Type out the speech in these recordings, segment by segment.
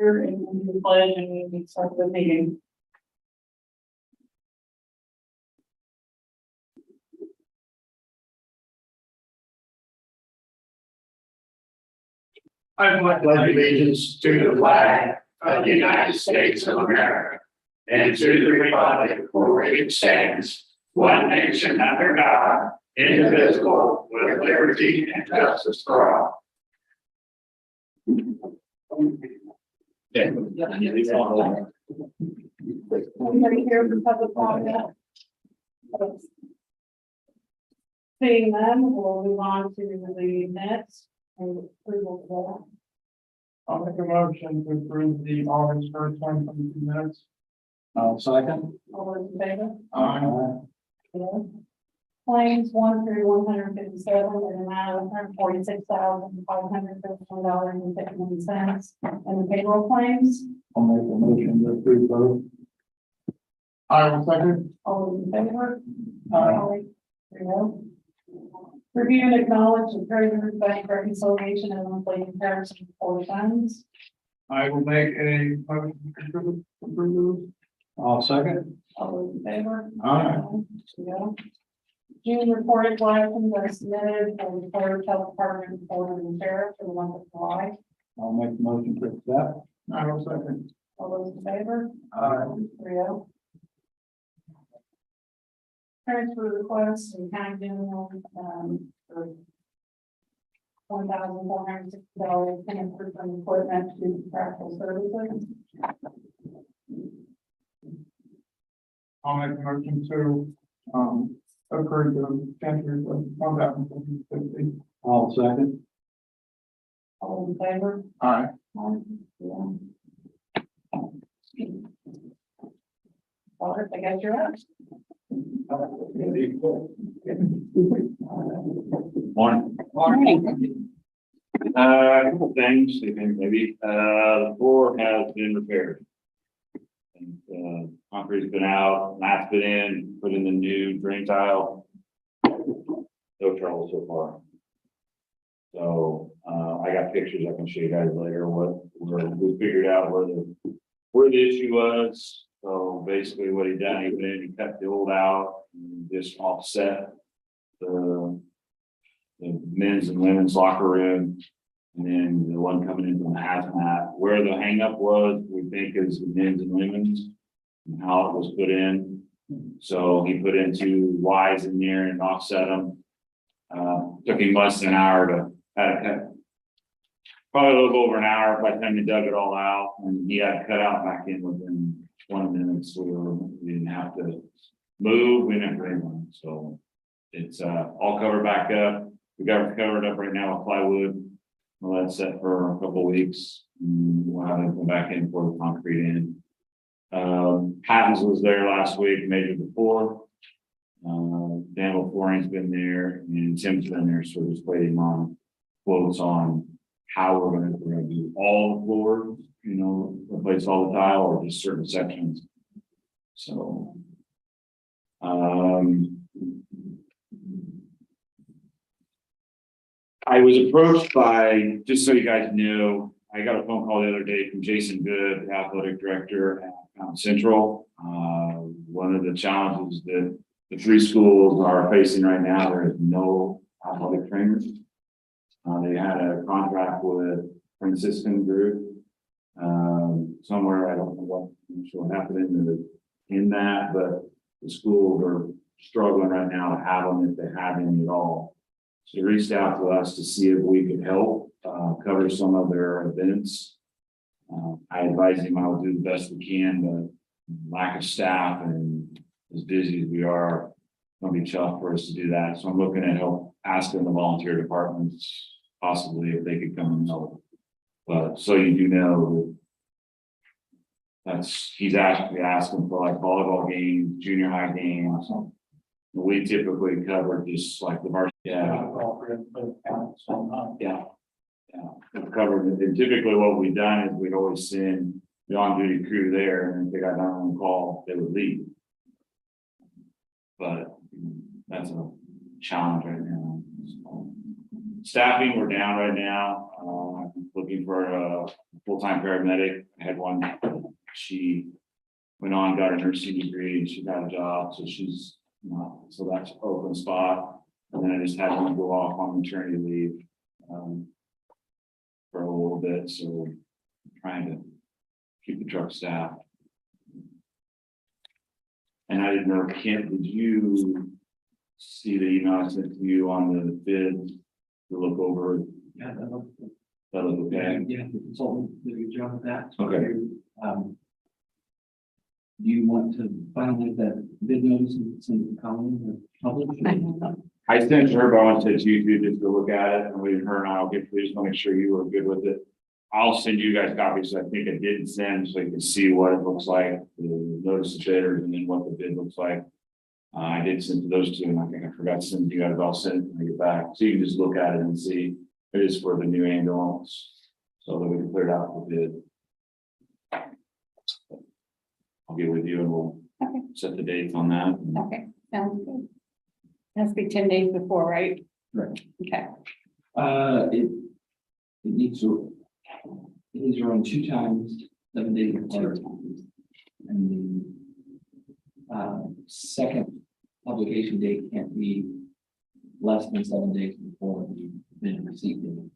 And do the pledge and we start the meeting. I pledge allegiance to the flag of the United States of America and to the republic for which it stands, one nation under God, indivisible, with liberty and justice for all. Anybody here for public comment? Seeing none, we'll move on to the minutes and approval for I'll make a motion to approve the August 1st, 2022 minutes. Second. that. All those in favor? Aye. Claims 1 through 157 in an amount of $146,551.51, and the payroll claims. I'll make a motion to approve both. I will second. All those in favor? Aye. 3-0. Review and acknowledge the treasurer's bank reconciliation and monthly comparison for funds. I will make a motion to approve. I'll second. All those in favor? Aye. 3-0. June reported collections are submitted for the Florida Health Department, Florida and Sheriff for the month of July. I'll make the motion to accept. I will second. All those in favor? Aye. 3-0. Transfer requests and county general, for $1,460 transfer from equipment to practical services. I'll make a motion to, approve the transfer of $1,450. I'll second. All in favor? Aye. Robert, I guess you're up. Morning. A couple things, maybe, the floor has been repaired. And, concrete's been out, mat's been in, put in the new drain tile. No trouble so far. So, I got pictures I can show you guys later, where we figured out where the issue was. So basically what he done, he went in, he cut the old out, and just offset the men's and women's locker room. And then the one coming in from the hazmat, where the hangup was, we think is the men's and women's and how it was put in. So he put in two Ys in there and offset them. Took him less than an hour to cut. Probably a little over an hour by the time he dug it all out, and he had cut out back in within 20 minutes. So we didn't have to move, we didn't have to do anything. So it's all covered back up. We got it covered up right now with plywood. Well, that's set for a couple of weeks. We'll have them come back in for the concrete in. Pattons was there last week, Major before. Danville Flooring's been there, and Tim's been there, so we're just waiting on quotes on how we're gonna do all the floors, replace all the tile or just certain sections. So, I was approached by, just so you guys know, I got a phone call the other day from Jason Good, athletic director at Mountain Central. One of the challenges that the three schools are facing right now, there is no athletic trainers. They had a contract with Franciscan group. Somewhere, I don't know what happened in that, but the schools are struggling right now to have them if they have any at all. So they reached out to us to see if we could help cover some of their events. I advised him I will do the best we can, but lack of staff and as busy as we are, it's gonna be tough for us to do that. So I'm looking at help, asking the volunteer departments possibly if they could come and help. But so you do know that he's actually asking for like volleyball games, junior high games. We typically cover just like the varsity. Yeah. We've covered it. And typically what we've done is we'd always send the on-duty crew there, and if they got on call, they would leave. But that's a challenge right now. Staffing, we're down right now. Looking for full-time paramedic. I had one, she went on, got her nursing degree, and she got a job, so she's, so that's open spot. And then I just had one go off on maternity leave, for a little bit, so I'm trying to keep the truck staffed. And I didn't know, Kent, did you see the email I sent to you on the bid to look over? Yeah, that looks, That look okay? yeah, the consultant did a good job with that. Okay. Do you want to finalize that bid notice and send it to Colleen or publish? I sent her, but I want to send you two just to look at it, and we, her and I will get, we just want to make sure you are good with it. I'll send you guys copies. I think I did send, so you can see what it looks like, the notice of bidders, and then what the bid looks like. I did send to those two, and I think I forgot to send you guys, I'll send it when I get back, so you can just look at it and see. It is for the new ambulance, so that we can clear it out for bid. I'll get with you and we'll Okay. set the dates on that. Okay, sounds good. Has to be 10 days before, right? Right. Okay. It needs to run 2 times, 7 days apart. And the second publication date can't be less than 7 days before the bid received it.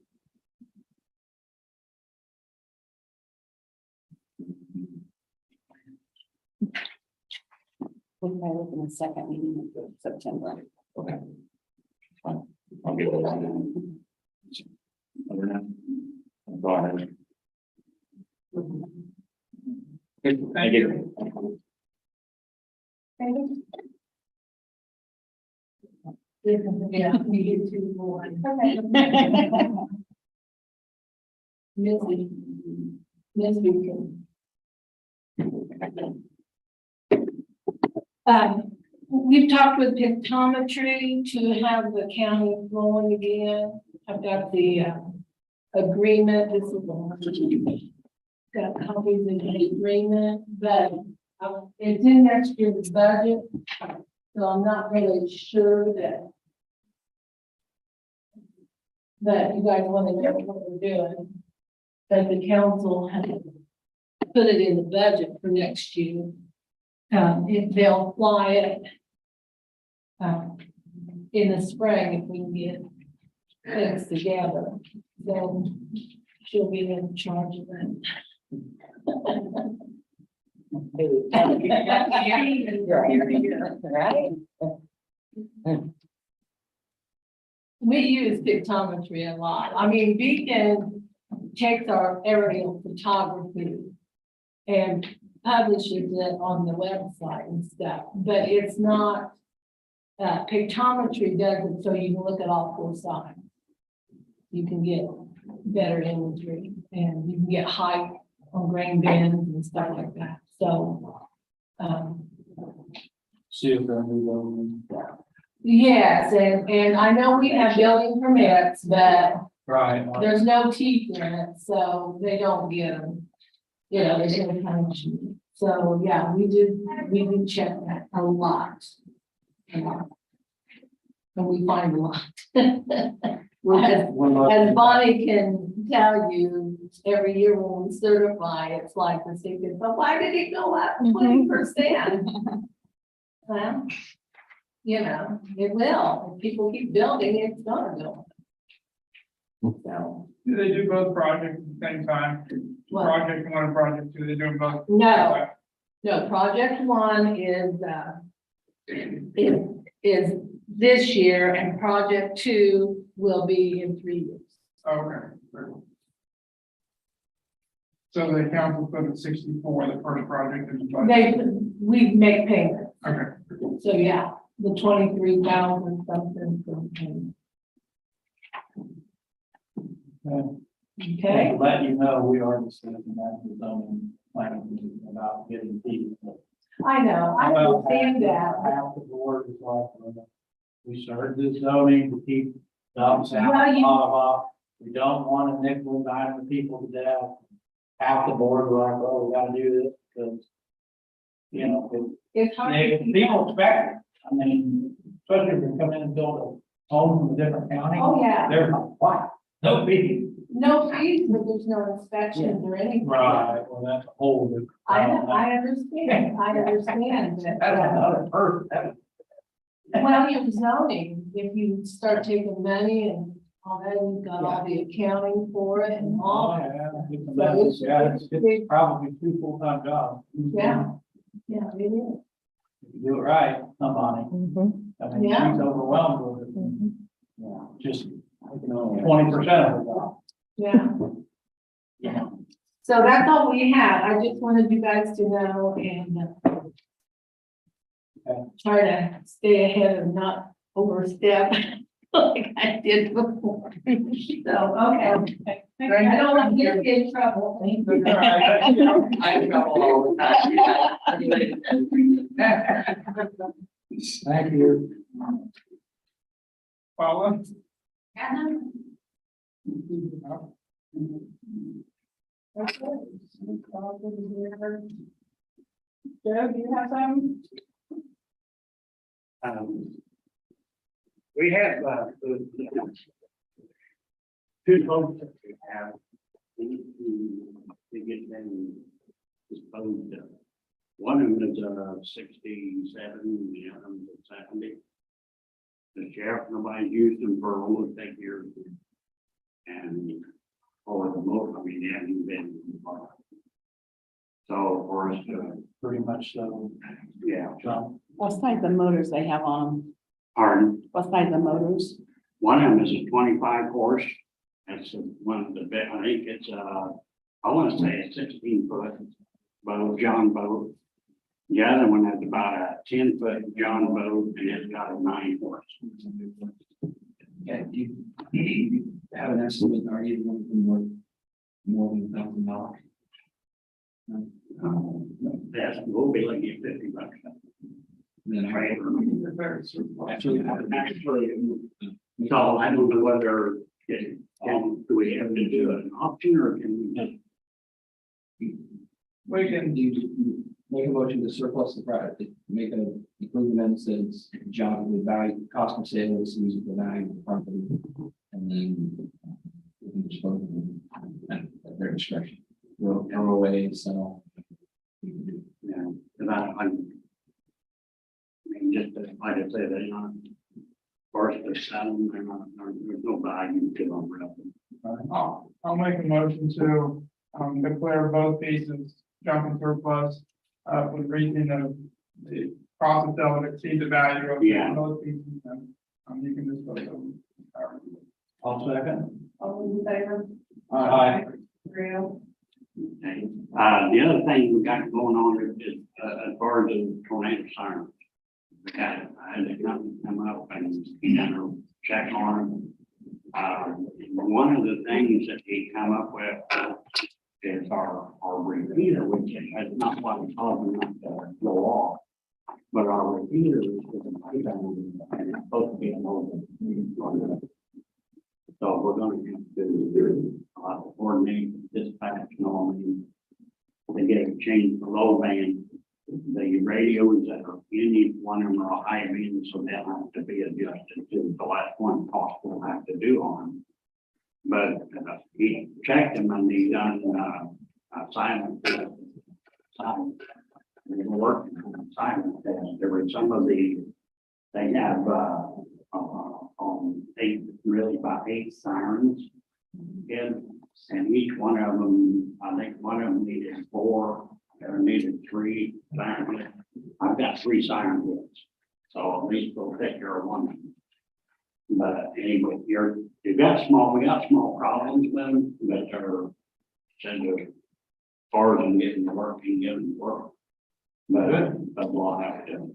We'll probably look in the second meeting of September. Okay. Fine. I'll get those. Other than that, go ahead. Thank you. Yeah, we get 2 more. We've talked with Pictometry to have the county rolling again. I've got the agreement. This is the got copies of the agreement, but it's in next year's budget. So I'm not really sure that you guys want to know what we're doing. But the council has put it in the budget for next year. If they'll fly it in the spring, if we can get things together, then she'll be in charge of that. We use pictometry a lot. I mean, Beacon takes our aerial photography and publishes it on the website and stuff, but it's not, pictometry does it so you can look at all 4 sides. You can get better imagery and you can get height on grain bins and stuff like that. So, See if they're new. yes, and I know we have building permits, but Right. there's no teeth in it, so they don't get them. You know, they don't punish you. So, yeah, we do check that a lot. And we find a lot. As Bonnie can tell you, every year when we certify, it's like the thinking, but why did it go up 20%? Well, you know, it will. If people keep building, it's gonna go. So, Do they do both projects at the same time? What? Project 1 and project 2, they do them both? no, project 1 is this year and project 2 will be in 3 years. Okay. So the council put at 64, the first project in the budget. We make payments. Okay. So, yeah, the 23,000 something. Okay, To let you know, we are discussing that with zoning planning about getting people. I know, I understand that. Half the board is like, we started this zoning to keep dumps out, Well, you- blah. We don't want to nickel and dime the people to death. Half the board are like, oh, we gotta do this because, you know, It's hard. to if keep people up. expect it. I mean, especially if you come in and build a home in a different county. Oh, yeah. They're like, why? No biggie. No fees, but there's no inspections or anything. Right, well, that's a whole different. I understand that. That's another person, that Well, your zoning, if you start taking money and all that, you've got all the accounting for it and all. it's probably two full-time jobs. Yeah, yeah, it is. If you do it right, somebody, I mean, Yeah. she's overwhelmed with it. Yeah. Just I can only- 20% of the job. Yeah. Yeah. So that's all we have. I just wanted you guys to know and try to stay ahead and not overstep like I did before. So, okay. I don't want to get in trouble. I have trouble all the time. Thank you. Paula? Joe, do you have some? We have, two folks that we have, we need to get them disposed of. One of them is, 67, the other one is 70. The sheriff, nobody's used them for almost 8 years. And, or the most, I mean, they haven't been. So for us to, Pretty much so. yeah, John. What size of motors they have on pardon. them? What size of motors? One of them is a 25 horse. That's one of the best, I think it's, I want to say a 16-foot boat, John boat. The other one has about a 10-foot John boat and it's got a 9 horse. Yeah, you have an estimate, are you going to more than $1,000? That's, we'll be looking at $50. Then actually, So I don't know whether, do we have to do an option or can we just? We can, you make a motion to surplus the product, make a improvement that says job with value, cost of sales, use of the value of the property. And then we can dispose of them at their discretion. Throw away, sell. Yeah, because I mean, just like I said, they're not, first they're selling, they're not, there's no value to them really. I'll make a motion to, declare both pieces jumping surplus, with reason of the cost of sale would exceed the value of Yeah. both pieces, and, you can dispose of them. I'll second. All in favor? Aye. Real? Okay. The other thing we got going on is, as far as the tornado siren. I had to come up and, check on them. One of the things that he come up with is our repeater, which has not what we call them not to go off. But our repeater is and it's supposed to be a mobile. So we're gonna have to coordinate dispatch normally. They get to change the low band. The radios that are in each one of them are high band, so they'll have to be adjusted to the last one cost we'll have to do on them. But he checked them and he done silent. They were working on silent test. There were some of the, they have really about 8 sirens. And each one of them, I think one of them needed 4, or needed 3 sirens. I've got 3 siren hits, so at least we'll take care of one. But anyway, we got small problems with them, but they're said as far as I'm getting to work, and getting to work. But we'll have to.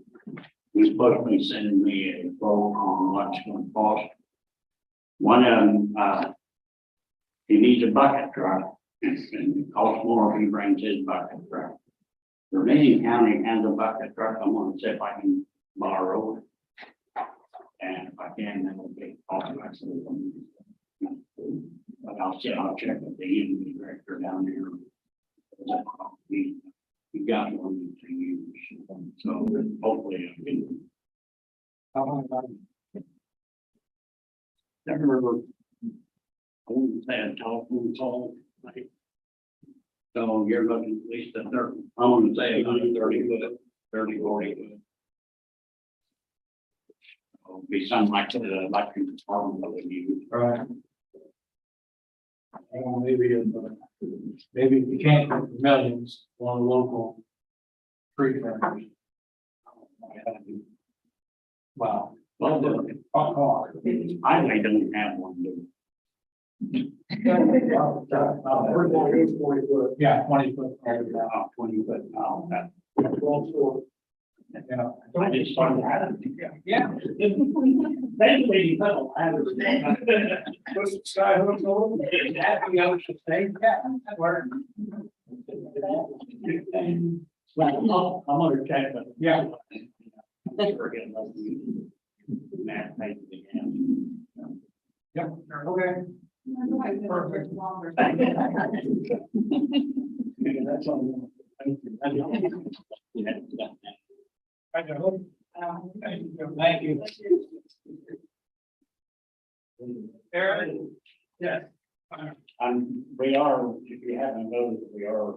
He's supposed to be sending me a quote on what it's going to cost. One of them, he needs a bucket truck, and it costs more if he brings his bucket truck. The remaining county has a bucket truck. I'm gonna see if I can borrow it. And if I can, then we'll be authorized. But I'll check with the EMD director down there. He got one to use, so hopefully I can. Never wouldn't say a tall, like. So you're looking at least a 30, I'm gonna say another 30 foot, 30, 40 foot. It'll be something like the electric department that we use. Right. Maybe, maybe if you can't get the millions, one local tree farmers. Wow. Well, I may don't have one, do. Yeah, 20 foot. 20 foot, that. Yeah. I just started having. Yeah. Basically, you put a ladder. Put some sky hooks over it. Happy ocean state, yeah, that worked. Well, I'm gonna check, but. Yeah. Forget about the math, make it again. Yep, okay. Perfect. That's all. I know. Thank you. Aaron? Yes. We are, if you haven't noticed, we are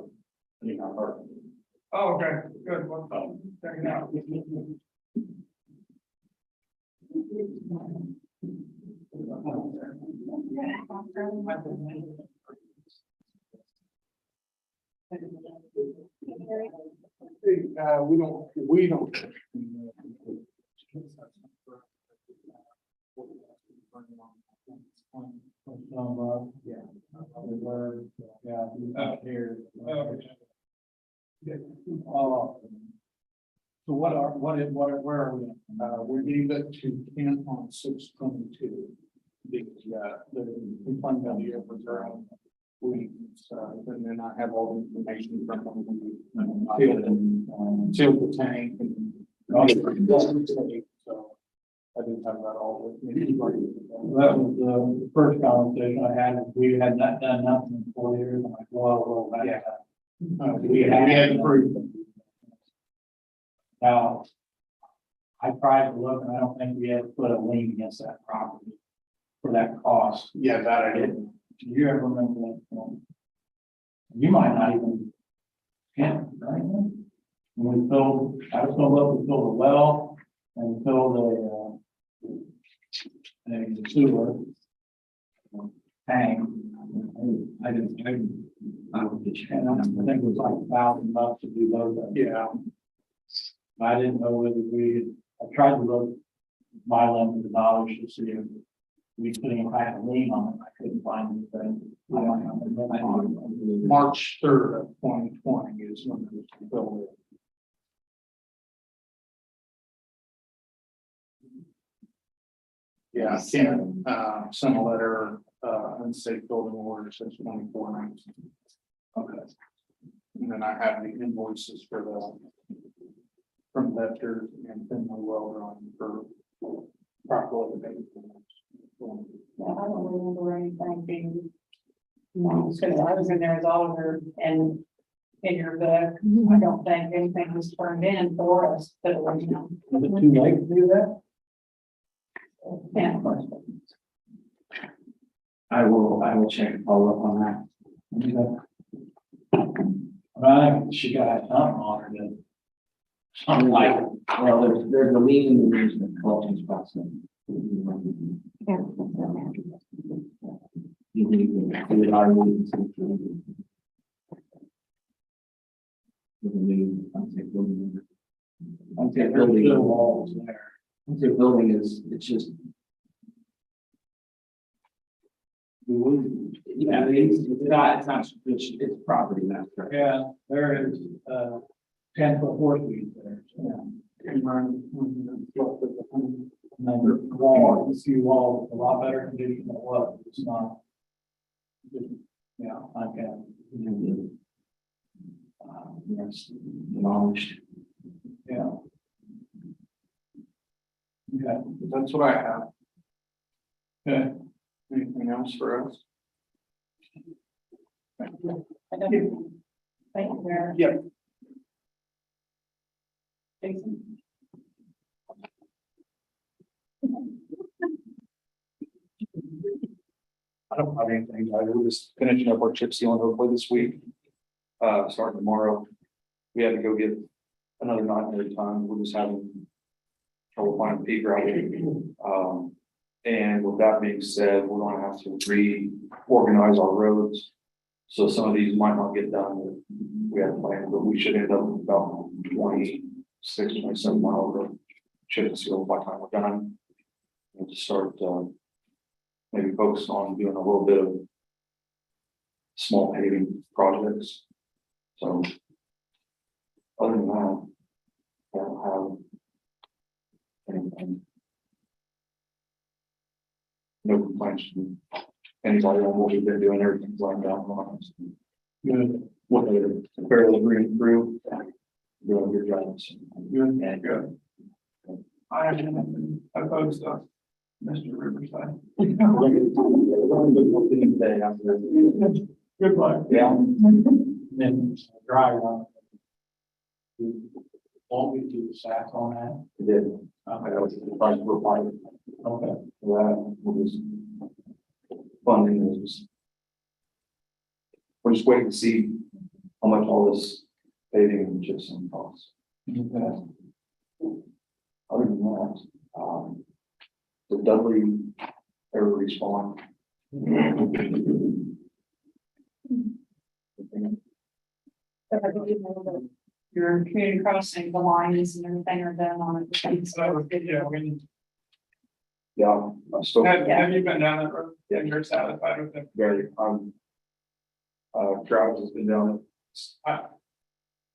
putting our heart. Oh, okay, good, well, check it out. We don't. Yeah. Yeah, here. So what are, where are we? We leave it to Ken on 6/22. Because, we plan on the year for their we, and then I have all the information from them. Sealed the tank and. So I didn't have that all with me. That was the first conversation I had. We had not done nothing in 4 years. I'm like, well, Yeah. we had approved. Now, I tried to look and I don't think we ever put a lien against that property for that cost. Yeah, that I did. Do you ever remember that? You might not even. Yeah, right. When we filled, I was gonna look, we filled a well and we filled a sewer tank. I didn't, I don't think it was like $1,000 to do those. Yeah. I didn't know whether I tried to look my limit of dollars to see if we put any kind of lien on it. I couldn't find anything. March 3rd of 2020 is when it was built. Yeah, Ken, sent a letter, unsafe building order since 24/19. Okay. And then I have the invoices for from Vector and Finley Welder on for proper abatement. Yeah, I don't remember anything being. No, because I was in there as auditor and in your book, I don't think anything was turned in for us, but you know. Was it too late to do that? Yeah. I will check and follow up on that. Right, she got something on her that. Something like, Well, there's a lien and there's the collections process. We are moving to. With a new, unsafe building. Unsafe there's building. still walls there. Unsafe building is, it's just. Yeah, it's not, it's property, that's correct. Yeah, there is, 10-foot horse feet there. So. And then the wall, you see wall, a lot better condition than it was. It's not. Yeah, like that. Yes, demolished. Yeah. Okay. That's what I have. Okay. Anything else for us? Thank you, Mayor. Yeah. Jason. I don't have anything, we're just finishing up our chip sealing hopefully this week. Starting tomorrow. We had to go get another 900 tons, we're just having trouble finding peak grouting. And with that being said, we're gonna have to reorganize our roads. So some of these might not get done, but we have planned, but we should end up with about 26, 27 miles of chip and seal by the time we're done. We'll just start, maybe focus on doing a little bit of small paving projects. So other than that, I don't have anything. No complaints from anybody on what we've been doing, everything's lined down. Good. What they're barely agreeing through. Doing your jobs. Good. Yeah, good. I have nothing opposed to Mr. Riverside. Good luck. Yeah. Then dry run. Won't we do the sack on that? It did. Okay. That was the price per pipe. Okay. That was funding was. We're just waiting to see how much all this paving and gypsum costs. Okay. Other than that, did Dudley ever respond? So I believe that your community crossing, the lines and everything are done on it. So, yeah, we, Yeah, I'm still have you been down that road? Yeah, you're satisfied with it? very, Travis has been down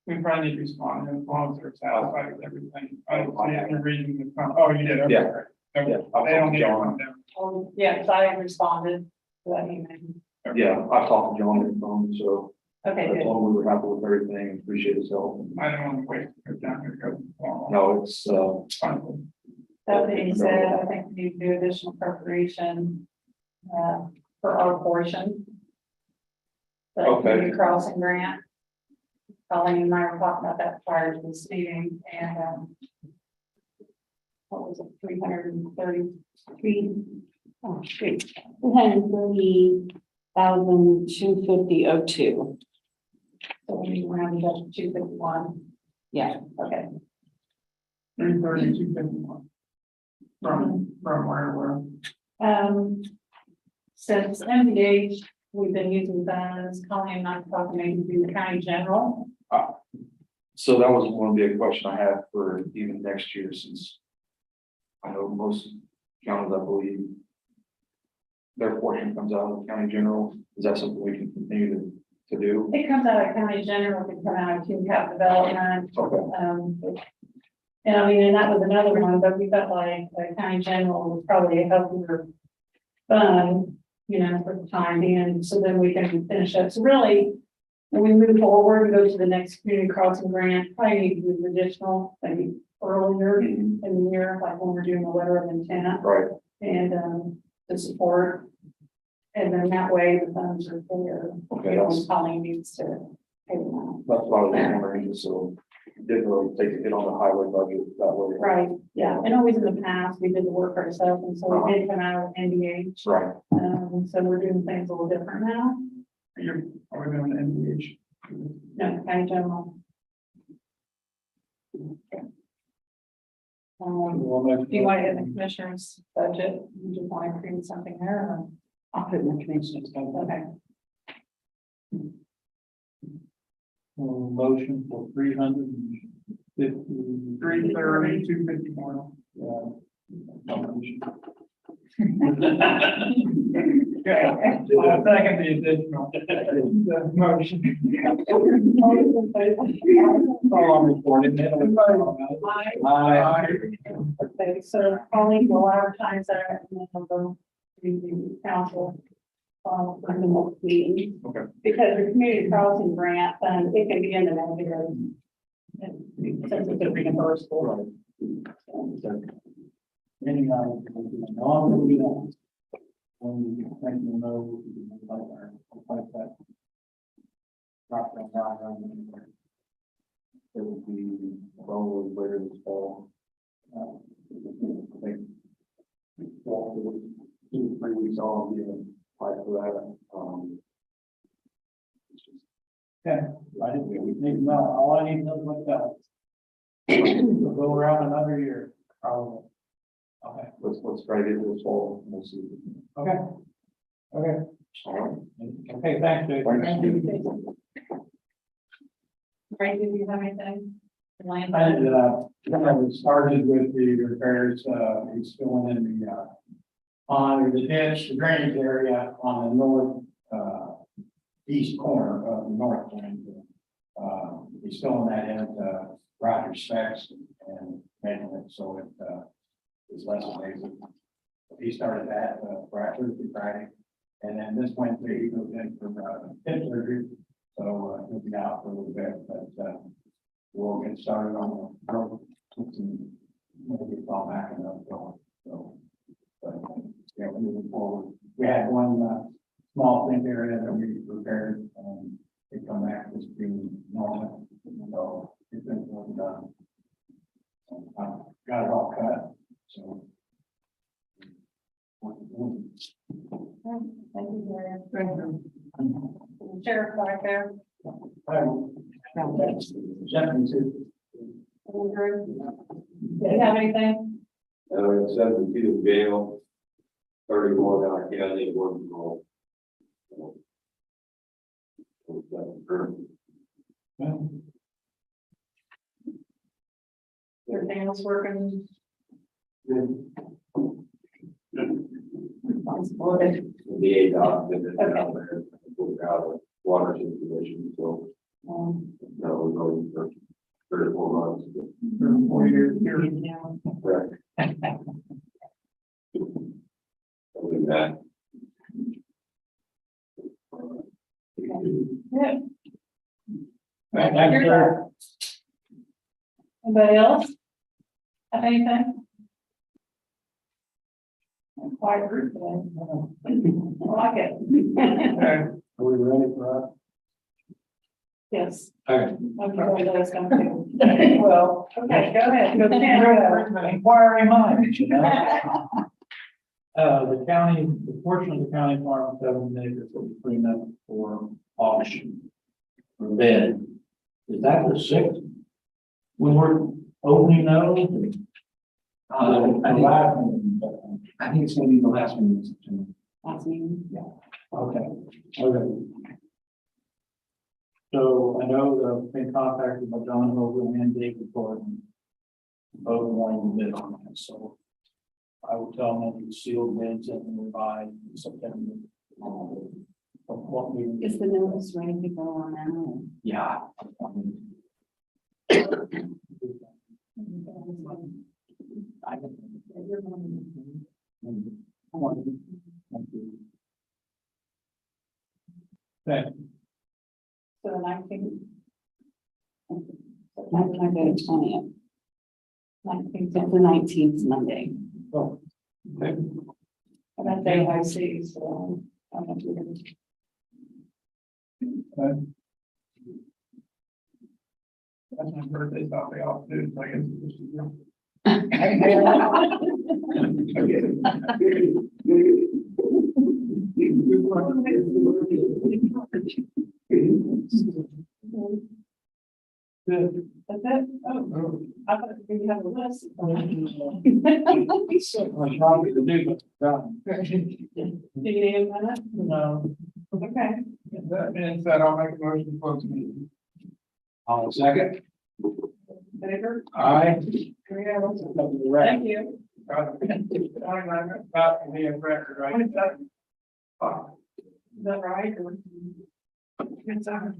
We probably need to respond as long as they're satisfied with everything. I don't see any reason to come. Oh, you did, okay. Yeah. Okay. Yeah. They don't need to come down. Oh, yeah, because I responded to that email. Yeah, I've talked to John on the phone, so I Okay, told good. him we were happy with everything, appreciate his help. I don't want to wait to go down there. No, it's, Fine. That being said, I think we need to do additional preparation for our portion. The Okay. community crossing grant. Colleen and I were talking about that prior to this meeting and what was it, 333? Oh, shoot. 330,250.02. So we rounded up to 251. Yeah. Okay. 332.51. From where, Since MVH, we've been using funds, Colleen and I talking maybe do the county general. so that was going to be a question I had for even next year, since I know most counties, I believe, their portion comes out of the county general. Is that something we can continue to do? It comes out of county general, it can come out of team cap development. Okay. And I mean, and that was another one, but we felt like the county general was probably a healthier fund, you know, for the time being, so then we can finish up. So really, when we move forward, and go to the next community crossing grant, probably need to do additional, maybe earlier in Mhm. the year, like when we're doing a letter of intent Right, and to support. And then that way the funds are there, okay, you know, that's Colleen needs to pay them out. what I was wondering, so didn't really take a hit on the highway budget that way. Right, yeah, and always in the past, we did the work ourselves, and so we did come out of NDH, Right, so we're doing things a little different now. are we doing NVH? No, county general. Do you want to get the commissioner's budget, you just want to create something there, or? I'll put in the commissioner's budget. Okay, Motion for 350. 330,251. Okay, I'll second the additional. The motion. All on recorded. Aye. okay, so Colleen will advertise that, and then we'll go to the council. For the next meeting. Okay. Because the community crossing grant, it can be in the negative. Since it's a reimbursable. Any, no, I'm gonna do that. When you think you know, like that. Drop that down around there. it would be probably later this fall. I think. Well, 2 to 3 weeks, I'll be in apply for that, Okay, I didn't, we need to know, all I need to know is what that. We'll go around another year, probably. Okay, let's try to get this fall, we'll see. okay. Okay. Okay, thanks, Dave. Thank you. Frank, do you have anything? Land? I started with the repairs, he's filling in the, on the ditch, the drainage area on the north, east corner of the north end. He's filling that in, Roger specs and making it so it, is less invasive. He started that, Friday, and then this Wednesday he goes in for, hip surgery. So, he'll be out for a little bit, but, we'll get started on the road. Maybe fall back and going, so. But, yeah, we're moving forward. We had one, small thing area that we repaired, they come back as being normal, so it's been well done. Got it all cut, so. Thank you, Gary. Sheriff back there. Stephanie too. Andrew, do you have anything? 72 in jail, 34 down at county, one call. Everything else working? The DA doc did it down there, pulled out of water situation, so that was going for 3 or 4 months. 4 years. Correct. Other than that. Yeah. Thank you, sir. Anybody else? Have anything? I'm quite rude today. I like it. Are we ready for us? Yes. Okay. Okay, that's going to. Well, okay, go ahead. Go ahead. Inquiry minds, you know? The county, the portion of the county farm, 7 acres will be cleaned up for auction. For bid. Is that the 6th? When we're opening those? I think it's gonna be the last one in September. Last meeting. Okay. So I know the been contacted by John Hogan and David Gordon. Both wanting to bid on that, so I will tell them that the sealed bids and we'll buy in September. What we. Is the notice ready to go on now? Yeah. Okay. So the 19th. Monday, the 20th. 19th. It's the 19th Monday. Oh, okay. That day I see, so. I'm not doing it. That's my birthday, thought they all do, so I guess this is. That's it? Oh, I thought you had a list. Probably the new, but, Do you need a minute? no. Okay. That means that I'll make a motion to close the meeting. I'll second. Favor? Aye. Here we go. Right. Thank you. About to be a record, right? Is that right? Or- It's on.